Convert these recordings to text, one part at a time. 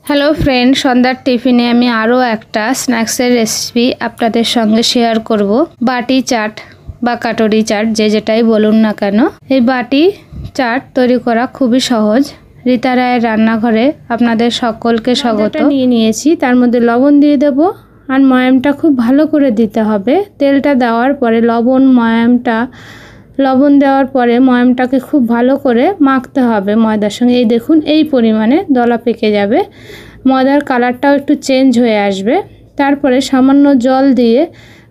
Hello friend, সন্ধ্যার টিফিনে আমি আরও একটা স্ন্যাক্সের রেসিপি আপনাদের সঙ্গে শেয়ার করব। বাটি চাট বা কাটরি চাট, যে যেটাই বলুন না কেন, এই বাটি চাট তৈরি করা খুবই সহজ। রীতা রায়ের রান্নাঘরে আপনাদের সকলকে স্বাগত। নিয়ে নিয়েছি, তার মধ্যে লবণ দিয়ে দেব আর ময়ামটা খুব ভালো করে দিতে হবে। তেলটা দেওয়ার পরে লবণ দেওয়ার পরে ময়ামটাকে খুব ভালো করে মাখতে হবে ময়দার সঙ্গে। এই দেখুন, এই পরিমাণে দলা পেকে যাবে, ময়দার কালারটাও একটু চেঞ্জ হয়ে আসবে। তারপরে সামান্য জল দিয়ে,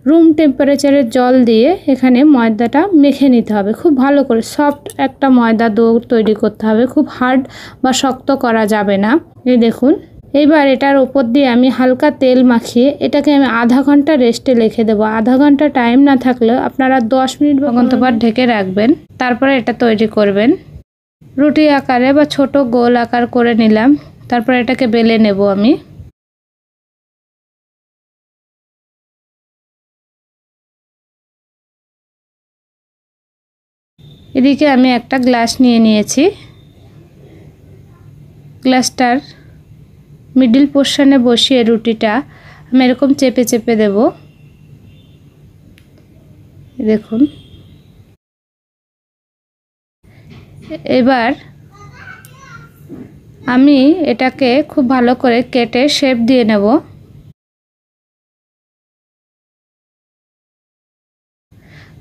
রুম টেম্পারেচারের জল দিয়ে এখানে ময়দাটা মেখে নিতে হবে খুব ভালো করে। সফট একটা ময়দা ডো তৈরি করতে হবে, খুব হার্ড বা শক্ত করা যাবে না। এই দেখুন, এবার এটার উপর দিয়ে আমি হালকা তেল মাখিয়ে এটাকে আমি আধা ঘন্টা রেস্টে রেখে দেবো। আধা ঘন্টা টাইম না থাকলেও আপনারা 10 মিনিট অন্তর ঢেকে রাখবেন, তারপরে এটা তৈরি করবেন। রুটি আকারে বা ছোট গোল আকার করে নিলাম, তারপর এটাকে বেলে নেব আমি। এদিকে আমি একটা গ্লাস নিয়ে নিয়েছি, গ্লাসটার মিডল পোর্শনে বসিয়ে রুটিটা আমি এরকম চেপে চেপে দেব। দেখুন, এবার আমি এটাকে খুব ভালো করে কেটে শেপ দিয়ে নেব।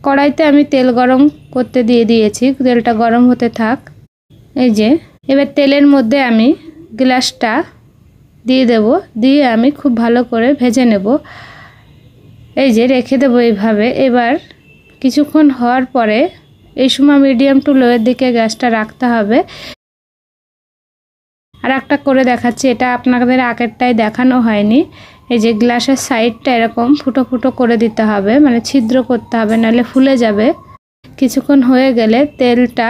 কড়াইতে আমি তেল গরম করতে দিয়ে দিয়েছি, তেলটা গরম হতে থাক। এই যে, এবার তেলের মধ্যে আমি গ্লাসটা দিয়ে দেব, দিয়ে আমি খুব ভালো করে ভেজে নেব। এই যে রেখে দেব এইভাবে। এবার কিছুক্ষণ হওয়ার পরে, এই সময় মিডিয়াম টু লোয়ের দিকে গ্যাসটা রাখতে হবে। আর একটা করে দেখাচ্ছি, এটা আপনাদের আগেরটাই দেখানো হয়নি। এই যে গ্লাসের সাইডটা এরকম ফুটো ফুটো করে দিতে হবে, মানে ছিদ্র করতে হবে, নাহলে ফুলে যাবে। কিছুক্ষণ হয়ে গেলে তেলটা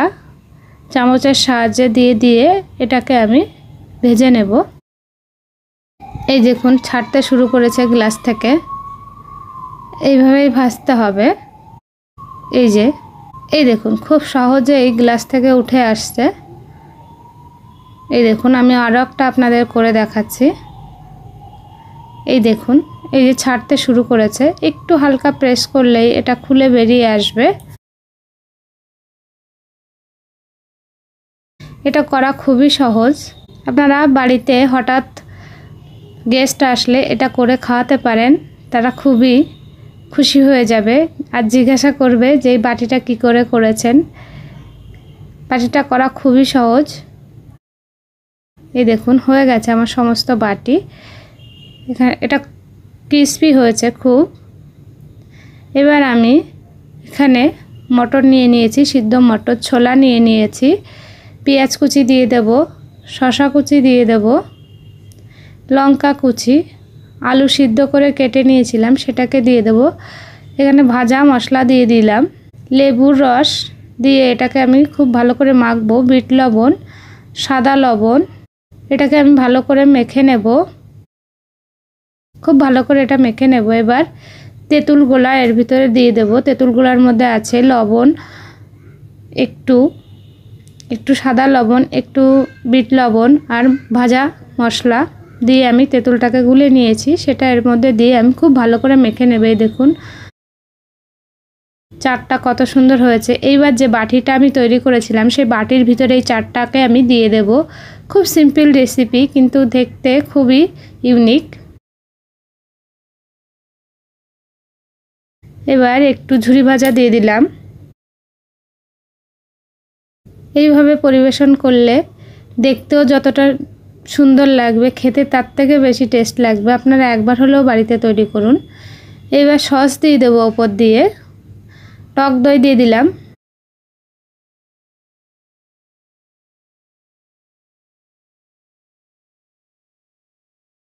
চামচের সাহায্যে দিয়ে দিয়ে এটাকে আমি ভেজে নেব। এই দেখুন, ছাড়তে শুরু করেছে গ্লাস থেকে, এইভাবেই ভাজতে হবে। এই দেখুন, খুব সহজে এই গ্লাস থেকে উঠে আসছে। এই দেখুন, আমি আরও একটা আপনাদের করে দেখাচ্ছি। এই দেখুন, এই যে ছাড়তে শুরু করেছে, একটু হালকা প্রেস করলেই এটা খুলে বেরিয়ে আসবে। এটা করা খুবই সহজ। আপনারা বাড়িতে হঠাৎ গেস্ট আসলে এটা করে খাওয়াতে পারেন, তারা খুবই খুশি হয়ে যাবে আর জিজ্ঞাসা করবে যে এই বাটিটা কী করে করেছেন। বাটিটা করা খুবই সহজ। এই দেখুন, হয়ে গেছে আমার সমস্ত বাটি। এখানে এটা ক্রিস্পি হয়েছে খুব। এবার আমি এখানে মটর নিয়ে নিয়েছি, সিদ্ধ মটর, ছোলা নিয়ে নিয়েছি। পেঁয়াজ কুচি দিয়ে দেব, শসা কুচি দিয়ে দেব, লঙ্কা কুচি, আলু সিদ্ধ করে কেটে নিয়েছিলাম সেটাকে দিয়ে দেব। এখানে ভাজা মশলা দিয়ে দিলাম, লেবুর রস দিয়ে এটাকে আমি খুব ভালো করে মাখবো। বিট লবণ, সাদা লবণ, এটাকে আমি ভালো করে মেখে নেব, খুব ভালো করে এটা মেখে নেব। এবার তেঁতুল গোলা এর ভিতরে দিয়ে দেব। তেঁতুল গোলার মধ্যে আছে লবণ, একটু সাদা লবণ, একটু বিট লবণ আর ভাজা মশলা দিয়ে আমি তেঁতুলটাকে গুলে নিয়েছি, সেটা এর মধ্যে দিয়ে আমি খুব ভালো করে মেখে নেব। এই দেখুন, চাটটা কত সুন্দর হয়েছে। এইবার যে বাটিটা আমি তৈরি করেছিলাম, সেই বাটির ভিতরে এই চাটটাকে আমি দিয়ে দেব। খুব সিম্পল রেসিপি, কিন্তু দেখতে খুবই ইউনিক। এবার একটু ঝুরি ভাজা দিয়ে দিলাম। এইভাবে পরিবেশন করলে দেখতেও যতটা সুন্দর লাগবে, খেতে তার থেকে বেশি টেস্ট লাগবে। আপনারা একবার হলেও বাড়িতে তৈরি করুন। এবার সস দিয়ে দেবো ওপর দিয়ে, টক দই দিয়ে দিলাম।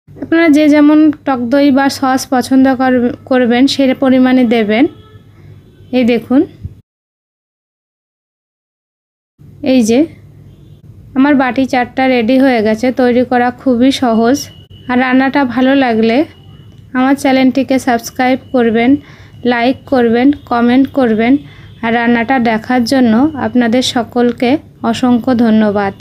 আপনারা যে যেমন টক দই বা সস পছন্দ করবেন সে পরিমাণে দেবেন। এই দেখুন, এই যে আমার বাটি চাটটা রেডি হয়ে গেছে। তৈরি করা খুবই সহজ। আর রান্নাটা ভালো লাগলে আমার চ্যানেলটিকে সাবস্ক্রাইব করবেন, লাইক করবেন, কমেন্ট করবেন। আর রান্নাটা দেখার জন্য আপনাদের সকলকে অসংখ্য ধন্যবাদ।